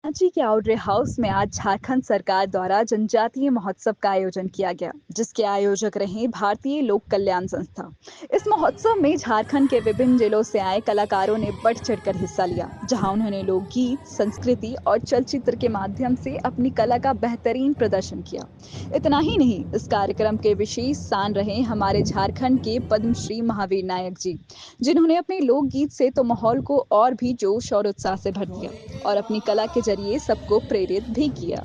रांची के आउटरे हाउस में आज झारखंड सरकार द्वारा जनजातीय महोत्सव का आयोजन किया गया, जिसके आयोजक रहे भारतीय लोक कल्याण संस्था। इस महोत्सव में झारखंड के विभिन्न जिलों से आए कलाकारों ने बढ़ चढ़कर हिस्सा लिया, जहां उन्होंने लोकगीत, संस्कृति और चलचित्र के माध्यम से अपनी कला का बेहतरीन प्रदर्शन किया। इतना ही नहीं, इस कार्यक्रम के विशेष स्थान रहे हमारे झारखंड के पद्मश्री महावीर नायक जी, जिन्होंने अपने लोकगीत से तो माहौल को और भी जोश और उत्साह से भर दिया और अपनी कला के जरिए सबको प्रेरित भी किया।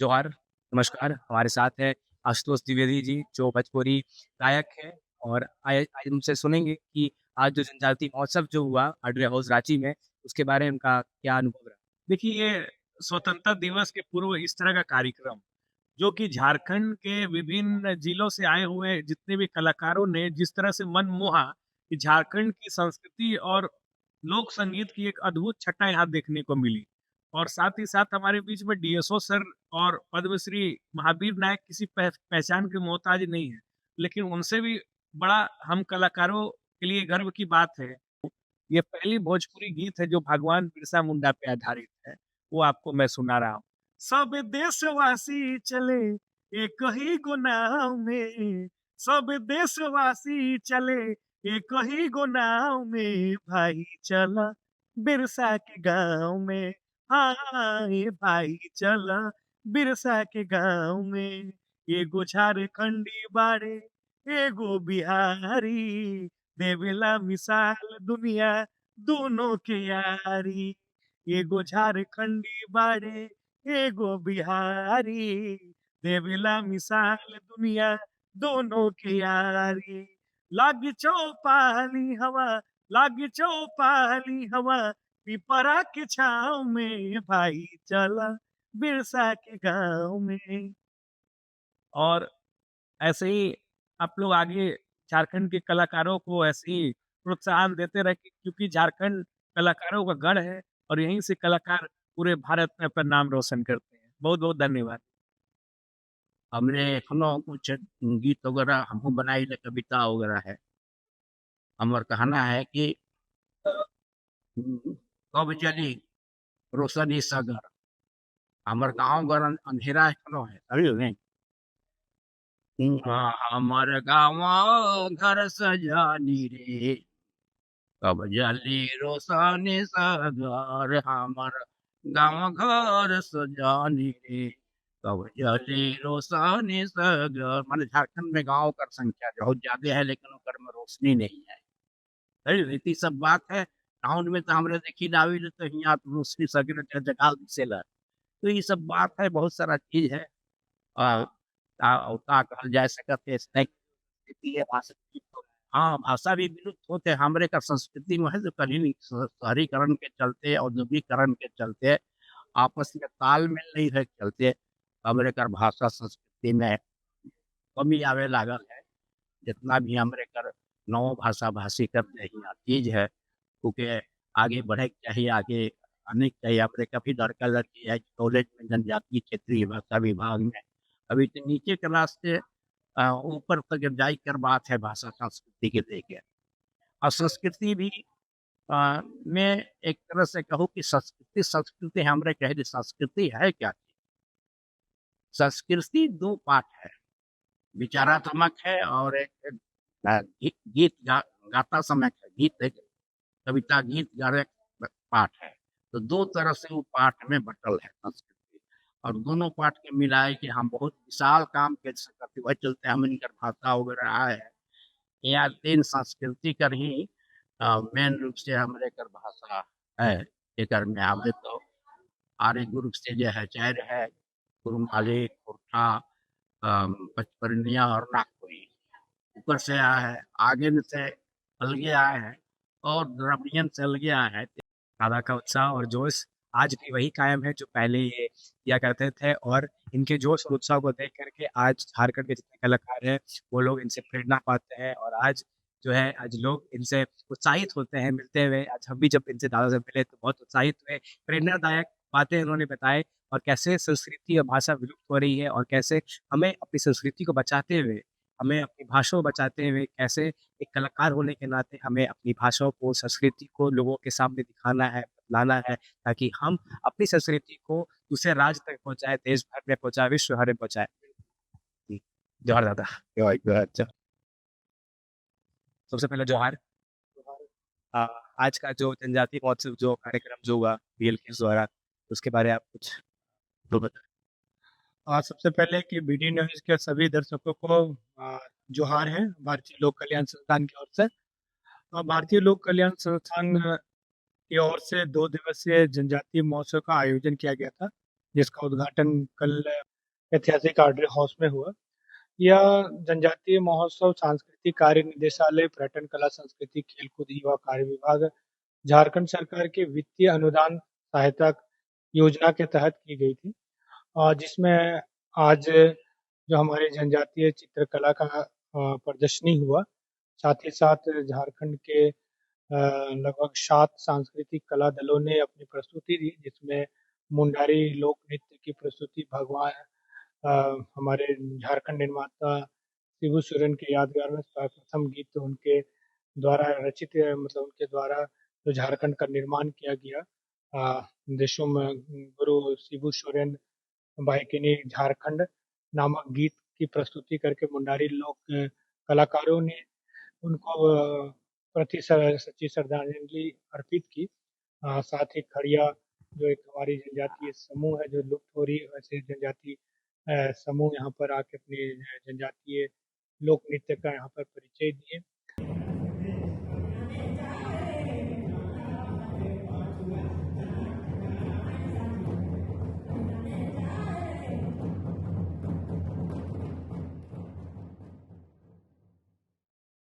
जोहार, नमस्कार। हमारे साथ है आशुतोष द्विवेदी जी, जो भोजपुरी गायक हैं और आज उनसे सुनेंगे कि आज जो जनजातीय महोत्सव जो हुआ आउटरे हाउस रांची में, उसके बारे में उनका क्या अनुभव रहा? देखिए, ये स्वतंत्रता दिवस के पूर्व इस तरह का कार्यक्रम जो कि झारखंड के विभिन्न जिलों से आए हुए जितने भी कलाकारों ने जिस तरह से मन मोहा कि झारखंड की संस्कृति और लोक संगीत की एक अद्भुत छटा यहाँ देखने को मिली। और साथ ही साथ हमारे बीच में डीएसओ सर और पद्मश्री महावीर नायक किसी पहचान के मोहताज नहीं है, लेकिन उनसे भी बड़ा हम कलाकारों के लिए गर्व की बात है। ये पहली भोजपुरी गीत है जो भगवान बिरसा मुंडा पे आधारित है, वो आपको मैं सुना रहा हूँ। सब देशवासी चले एक ही गो नाव में, सब देशवासी चले एक ही गो नाव में, भाई चला बिरसा के गांव में, हाँ ये भाई चला बिरसा के गांव में। एगो झारखंडी बाड़े एगो बिहारी, देवेला मिसाल दुनिया दोनों के यारी। एगो झारखंडी बाड़े एगो बिहारी, देवेला मिसाल दुनिया दोनों के यारी। लागी चौपाली हवा, लागी चौपाली हवा, पिपरा के छाव में, भाई चला बिरसा के गांव में। और ऐसे ही आप लोग आगे झारखंड के कलाकारों को ऐसे ही प्रोत्साहन देते रहे, क्योंकि झारखंड कलाकारों का गढ़ है और यहीं से कलाकार पूरे भारत में अपना नाम रोशन करते हैं। बहुत बहुत धन्यवाद। हमने एखनो कुछ गीत वगैरह हमहू बनाई ले, कविता वगैरह है। हमर कहना है कि कब चली रोशनी सगर, हमर गाँव घर अंधेरा एखनो है, अभी नहीं। हमर गाँव घर सजानी रे, कब जली रोशनी सगर, हमर गाँव घर सजानी रे, कब जली रोशनी सगर। माने झारखंड में गाँव का संख्या बहुत ज्यादा है, लेकिन ओकर में रोशनी नहीं है। रीति सब बात है। टाउन में तो हमरे देखी नावी तो यहाँ तो रोशनी सगर जगाल दिसेला। तो ये सब बात है, बहुत सारा चीज है। का कहल जा सकते स्थिति है भाषा की। हाँ, भाषा भी विलुप्त होते हमरे का संस्कृति में है, जो कहीं शहरीकरण के चलते, औद्योगिकरण के चलते आपस में तालमेल नहीं रहे चलते हमरे कर भाषा संस्कृति में कमी आवे लागल है। जितना भी हमरे कर नौ भाषा भाषी कर यहाँ चीज है क्योंकि आगे बढ़े के चाहिए, आगे आने के चाहिए। हमरे कभी लड़का लड़की है कॉलेज में जनजातीय क्षेत्रीय भाषा विभाग में अभी तो नीचे क्लास से ऊपर तक जाई कर बात है भाषा संस्कृति के लेके। और संस्कृति भी मैं एक तरह से कहूँ कि संस्कृति संस्कृति हमरे कहे जे संस्कृति है क्या चीज? संस्कृति दो पाठ है, विचारात्मक है और एक गीत गाता समय है। गीत एक कविता गीत गाने पाठ है, तो दो तरह से वो पाठ में बटल है संस्कृति। और दोनों पाठ के मिलाए कि हम बहुत विशाल काम कर सकते वह चलते हम इनकर भाषा वगैरह आए है। यहाँ तीन संस्कृति कर ही मेन रूप से हमरे कर भाषा है। एकर में आवे तो आर्य गुरु से जो है चैर है कुरुमाली खुर्ठा पचपरनिया और नागपुरी ऊपर से आया है, आगे से अलगे आए हैं और द्रविड़ियन से अलगे आए हैं। दादा का उत्साह और जोश आज भी वही कायम है जो पहले ये किया करते थे, और इनके जोश और उत्साह को देख करके आज झारखंड के जितने कलाकार हैं वो लोग इनसे प्रेरणा पाते हैं, और आज जो है आज लोग इनसे उत्साहित होते हैं मिलते हुए। आज हम भी जब इनसे दादा से मिले तो बहुत उत्साहित हुए, प्रेरणादायक बातें इन्होंने बताए, और कैसे संस्कृति और भाषा विलुप्त हो रही है, और कैसे हमें अपनी संस्कृति को बचाते हुए, हमें अपनी भाषा को बचाते हुए, कैसे एक कलाकार होने के नाते हमें अपनी भाषाओं को, संस्कृति को लोगों के सामने दिखाना है, बतलाना है, ताकि हम अपनी संस्कृति को दूसरे राज्य तक पहुँचाएँ, देश भर में पहुँचाएँ, विश्व भर में पहुँचाएँ। जी, जोहार दादा। जोहार। सबसे पहले जोहार। अ, आज का जो जनजातीय महोत्सव जो कार्यक्रम जो हुआ बीएलकेएस द्वारा, उसके बारे में आप कुछ तो बताएँ। सबसे पहले कि बीडी न्यूज़ के सभी दर्शकों को जोहार है भारतीय लोक कल्याण संस्थान की ओर से। भारतीय लोक कल्याण संस्थान की ओर से 2 दिवसीय जनजातीय महोत्सव का आयोजन किया गया था, जिसका उद्घाटन कल ऐतिहासिक आर्डरी हाउस में हुआ। यह जनजातीय महोत्सव सांस्कृतिक कार्य निदेशालय, पर्यटन कला संस्कृति, खेलकूद युवा कार्य विभाग, झारखंड सरकार के वित्तीय अनुदान सहायता योजना के तहत की गई थी। जिसमें आज जो हमारे जनजातीय चित्रकला का प्रदर्शनी हुआ, साथ ही साथ झारखंड के लगभग 7 सांस्कृतिक कला दलों ने अपनी प्रस्तुति दी, जिसमें मुंडारी लोक नृत्य की प्रस्तुति भगवान हमारे झारखंड निर्माता शिबू सोरेन के यादगार में सर्वप्रथम गीत उनके द्वारा रचित, मतलब उनके द्वारा जो झारखंड का निर्माण किया गया, देशों में गुरु शिबू सोरेन बाइकिनी झारखंड नामक गीत की प्रस्तुति करके मुंडारी लोक कलाकारों ने उनको प्रति सच्ची श्रद्धांजलि अर्पित की। साथ ही खड़िया जो एक हमारी जनजातीय समूह है जो लुप्त हो रही है, वैसे जनजातीय समूह यहाँ पर आके अपने जनजातीय लोक नृत्य का यहाँ पर परिचय दिए।